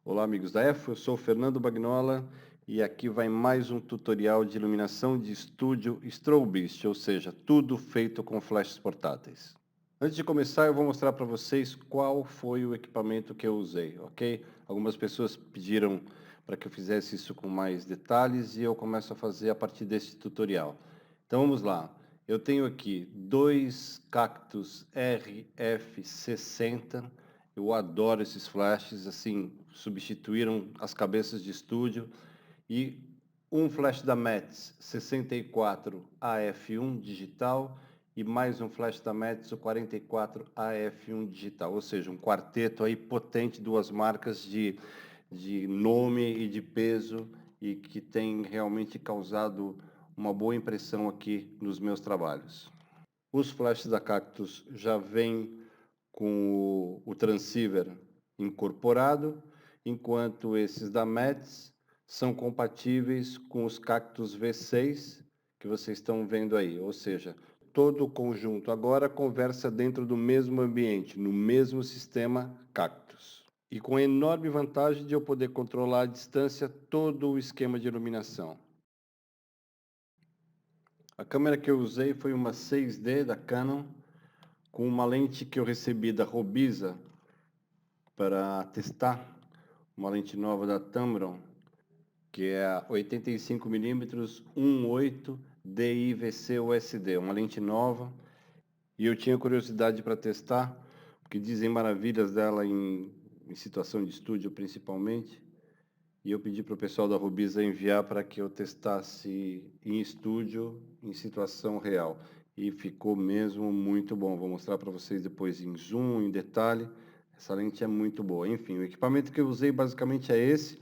Olá amigos da EFO, eu sou o Fernando Bagnola e aqui vai mais um tutorial de iluminação de estúdio Strobist, ou seja, tudo feito com flashes portáteis. Antes de começar eu vou mostrar para vocês qual foi o equipamento que eu usei, ok? Algumas pessoas pediram para que eu fizesse isso com mais detalhes e eu começo a fazer a partir desse tutorial. Então vamos lá. Eu tenho aqui dois cactos RF60. Eu adoro esses flashes, assim, substituíram as cabeças de estúdio. E um flash da Metz 64 AF1 digital e mais um flash da Metz o 44 AF1 digital, ou seja, um quarteto aí potente, duas marcas de nome e de peso e que tem realmente causado uma boa impressão aqui nos meus trabalhos. Os flashes da Cactus já vêm com o transceiver incorporado, enquanto esses da Metz são compatíveis com os Cactus V6 que vocês estão vendo aí, ou seja, todo o conjunto agora conversa dentro do mesmo ambiente, no mesmo sistema Cactus. E com a enorme vantagem de eu poder controlar à distância todo o esquema de iluminação. A câmera que eu usei foi uma 6D da Canon, com uma lente que eu recebi da Robisa para testar, uma lente nova da Tamron, que é a 85mm 1.8 DIVC USD, uma lente nova, e eu tinha curiosidade para testar, porque dizem maravilhas dela em situação de estúdio principalmente, e eu pedi para o pessoal da Robisa enviar para que eu testasse em estúdio, em situação real. E ficou mesmo muito bom. Vou mostrar para vocês depois em zoom, em detalhe. Essa lente é muito boa. Enfim, o equipamento que eu usei basicamente é esse.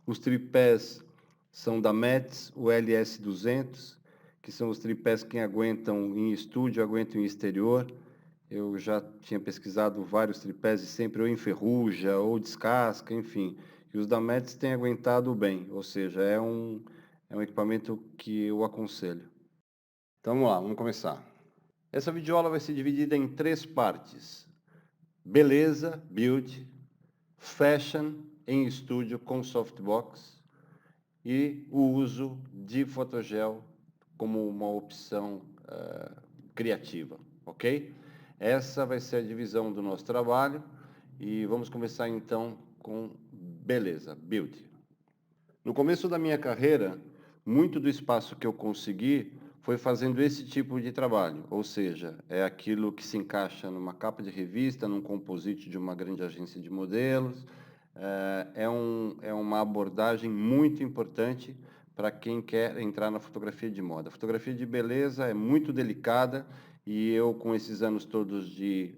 Os tripés são da Metz, o LS200, que são os tripés que aguentam em estúdio, aguentam em exterior. Eu já tinha pesquisado vários tripés e sempre ou enferruja ou descasca, enfim. E os da Metz têm aguentado bem, ou seja, é um equipamento que eu aconselho. Então vamos lá, vamos começar. Essa videoaula vai ser dividida em três partes. Beleza, build, fashion em estúdio com softbox e o uso de fotogel como uma opção criativa, ok? Essa vai ser a divisão do nosso trabalho e vamos começar então com beleza, build. No começo da minha carreira, muito do espaço que eu consegui foi fazendo esse tipo de trabalho, ou seja, é aquilo que se encaixa numa capa de revista, num composite de uma grande agência de modelos. É uma abordagem muito importante para quem quer entrar na fotografia de moda. A fotografia de beleza é muito delicada e eu, com esses anos todos de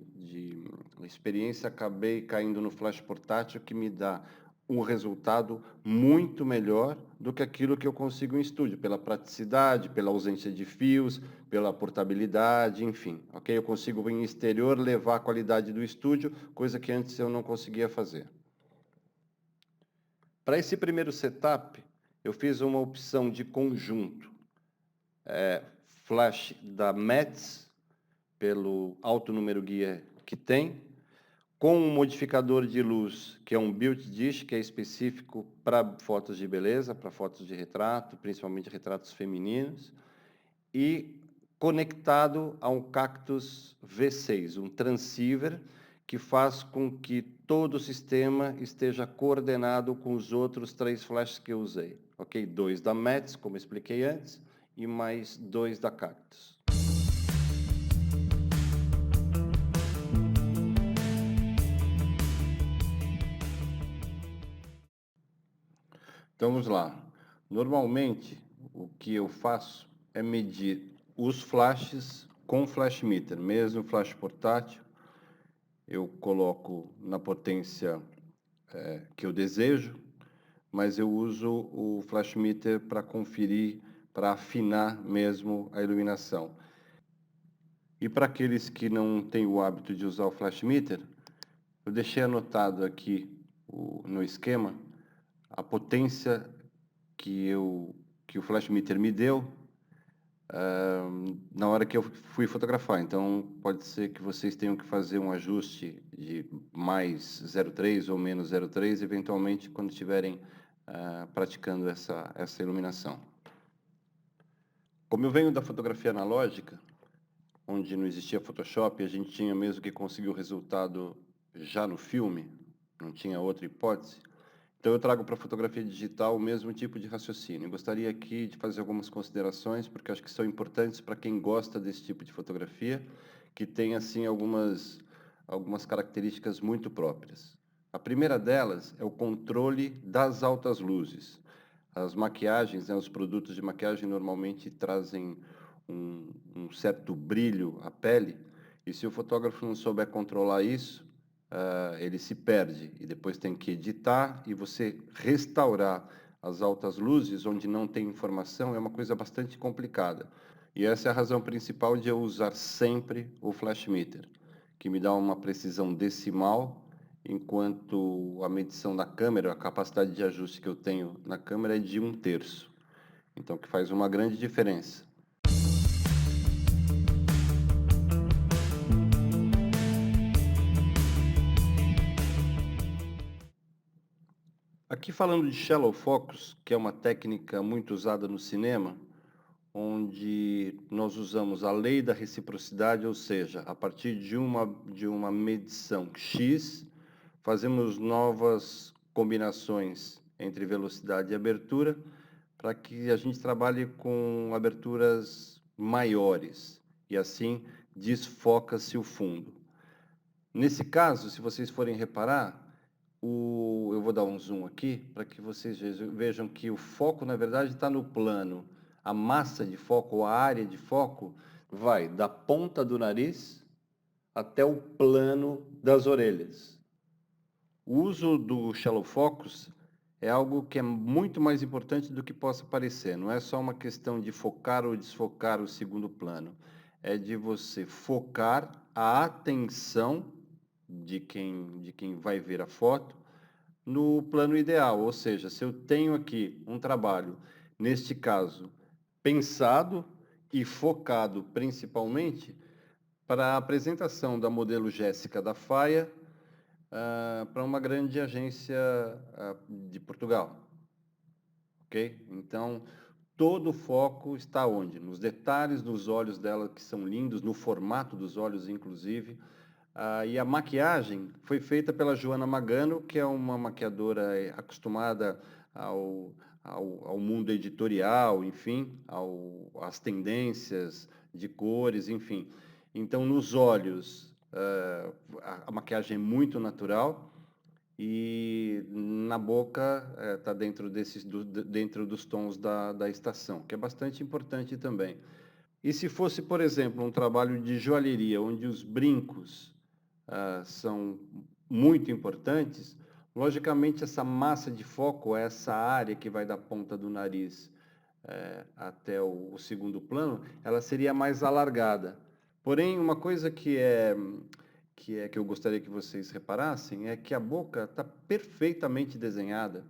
experiência, acabei caindo no flash portátil, que me dá um resultado muito melhor do que aquilo que eu consigo em estúdio, pela praticidade, pela ausência de fios, pela portabilidade, enfim, ok? Eu consigo em exterior levar a qualidade do estúdio, coisa que antes eu não conseguia fazer. Para esse primeiro setup, eu fiz uma opção de conjunto, flash da Metz, pelo alto número guia que tem, com um modificador de luz, que é um built dish, que é específico para fotos de beleza, para fotos de retrato, principalmente retratos femininos, e conectado a um Cactus V6, um transceiver, que faz com que todo o sistema esteja coordenado com os outros três flashes que eu usei, ok? Dois da Metz, como eu expliquei antes, e mais dois da Cactus. Então vamos lá. Normalmente, o que eu faço é medir os flashes com flash meter, mesmo flash portátil. Eu coloco na potência que eu desejo, mas eu uso o flash meter para conferir, para afinar mesmo a iluminação. E para aqueles que não têm o hábito de usar o flash meter, eu deixei anotado aqui no esquema a potência que o flash meter me deu na hora que eu fui fotografar. Então, pode ser que vocês tenham que fazer um ajuste de mais 0,3 ou menos 0,3, eventualmente, quando estiverem praticando essa iluminação. Como eu venho da fotografia analógica, onde não existia Photoshop, a gente tinha mesmo que conseguir o resultado já no filme, não tinha outra hipótese. Então eu trago para a fotografia digital o mesmo tipo de raciocínio. Eu gostaria aqui de fazer algumas considerações, porque acho que são importantes para quem gosta desse tipo de fotografia, que tem assim algumas características muito próprias. A primeira delas é o controle das altas luzes. As maquiagens, né, os produtos de maquiagem normalmente trazem um certo brilho à pele, e se o fotógrafo não souber controlar isso, ele se perde, e depois tem que editar, e você restaurar as altas luzes onde não tem informação é uma coisa bastante complicada. E essa é a razão principal de eu usar sempre o flash meter, que me dá uma precisão decimal, enquanto a medição da câmera, a capacidade de ajuste que eu tenho na câmera é de 1/3. Então, que faz uma grande diferença. Aqui falando de shallow focus, que é uma técnica muito usada no cinema, onde nós usamos a lei da reciprocidade, ou seja, a partir de uma medição X, fazemos novas combinações entre velocidade e abertura, para que a gente trabalhe com aberturas maiores, e assim desfoca-se o fundo. Nesse caso, se vocês forem reparar, eu vou dar um zoom aqui, para que vocês vejam que o foco, na verdade, está no plano. A massa de foco, ou a área de foco, vai da ponta do nariz até o plano das orelhas. O uso do shallow focus é algo que é muito mais importante do que possa parecer. Não é só uma questão de focar ou desfocar o segundo plano. É de você focar a atenção de quem vai ver a foto no plano ideal. Ou seja, se eu tenho aqui um trabalho, neste caso, pensado e focado principalmente para a apresentação da modelo Jéssica da Faia, para uma grande agência de Portugal, ok? Então, todo o foco está onde? Nos detalhes dos olhos dela, que são lindos, no formato dos olhos, inclusive. E a maquiagem foi feita pela Joana Magano, que é uma maquiadora acostumada ao mundo editorial, enfim, às tendências de cores, enfim. Então, nos olhos, a maquiagem é muito natural, e na boca está dentro dentro dos tons da estação, que é bastante importante também. E se fosse, por exemplo, um trabalho de joalheria, onde os brincos são muito importantes, logicamente essa massa de foco, essa área que vai da ponta do nariz até o segundo plano, ela seria mais alargada. Porém, uma coisa que eu gostaria que vocês reparassem é que a boca está perfeitamente desenhada.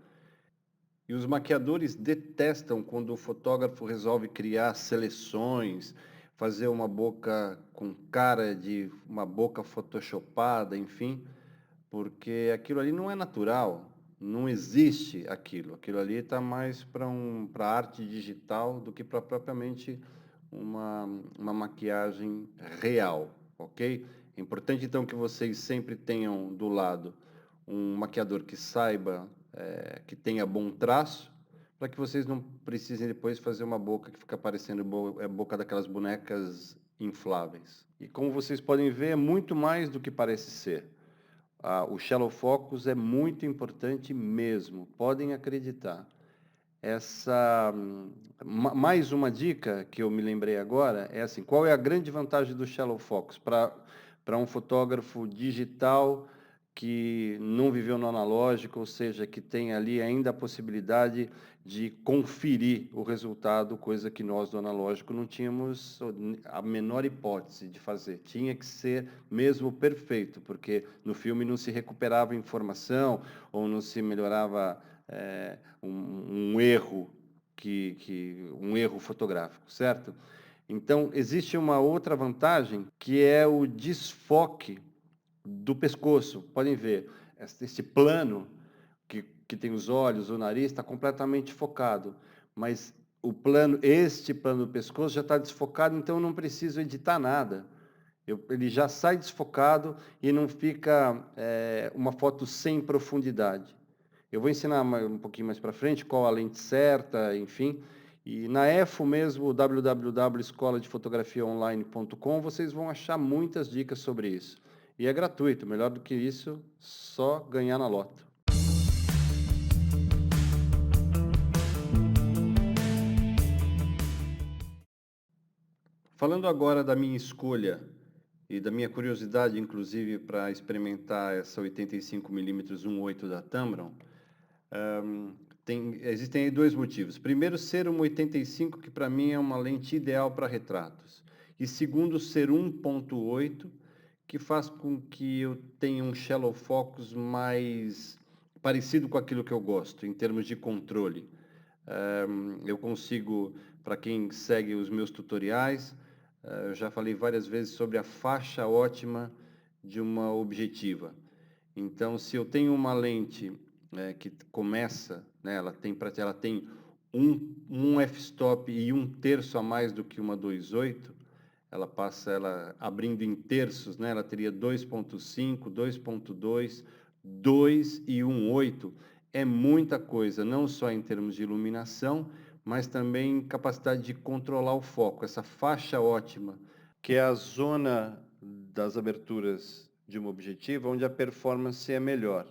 E os maquiadores detestam quando o fotógrafo resolve criar seleções, fazer uma boca com cara de uma boca photoshopada, enfim, porque aquilo ali não é natural, não existe aquilo. Aquilo ali está mais para arte digital do que para propriamente uma maquiagem real, ok? É importante então que vocês sempre tenham do lado um maquiador que saiba, que tenha bom traço, para que vocês não precisem depois fazer uma boca que fica parecendo boca daquelas bonecas infláveis. E como vocês podem ver, é muito mais do que parece ser. O shallow focus é muito importante mesmo, podem acreditar. Mais uma dica que eu me lembrei agora é assim: qual é a grande vantagem do shallow focus para um fotógrafo digital que não viveu no analógico, ou seja, que tem ali ainda a possibilidade de conferir o resultado, coisa que nós do analógico não tínhamos a menor hipótese de fazer. Tinha que ser mesmo perfeito, porque no filme não se recuperava informação ou não se melhorava um erro um erro fotográfico, certo? Então, existe uma outra vantagem, que é o desfoque do pescoço. Podem ver, esse plano que tem os olhos, o nariz, está completamente focado. Mas este plano do pescoço já está desfocado, então eu não preciso editar nada. Ele já sai desfocado e não fica uma foto sem profundidade. Eu vou ensinar um pouquinho mais para frente qual a lente certa, enfim. E na EFO mesmo, www.escoladefotografiaonline.com, vocês vão achar muitas dicas sobre isso. E é gratuito, melhor do que isso, só ganhar na loto. Falando agora da minha escolha e da minha curiosidade, inclusive, para experimentar essa 85mm 1.8 da Tamron, existem aí dois motivos. Primeiro, ser uma 85, que para mim é uma lente ideal para retratos. E segundo, ser 1.8, que faz com que eu tenha um shallow focus mais parecido com aquilo que eu gosto, em termos de controle. Eu consigo, para quem segue os meus tutoriais, eu já falei várias vezes sobre a faixa ótima de uma objetiva. Então, se eu tenho uma lente que começa, né, ela tem um f-stop e 1/3 a mais do que uma 2.8, ela abrindo em terços, né, ela teria 2.5, 2.2, 2 e 1.8. É muita coisa, não só em termos de iluminação, mas também capacidade de controlar o foco, essa faixa ótima, que é a zona das aberturas de uma objetiva onde a performance é melhor.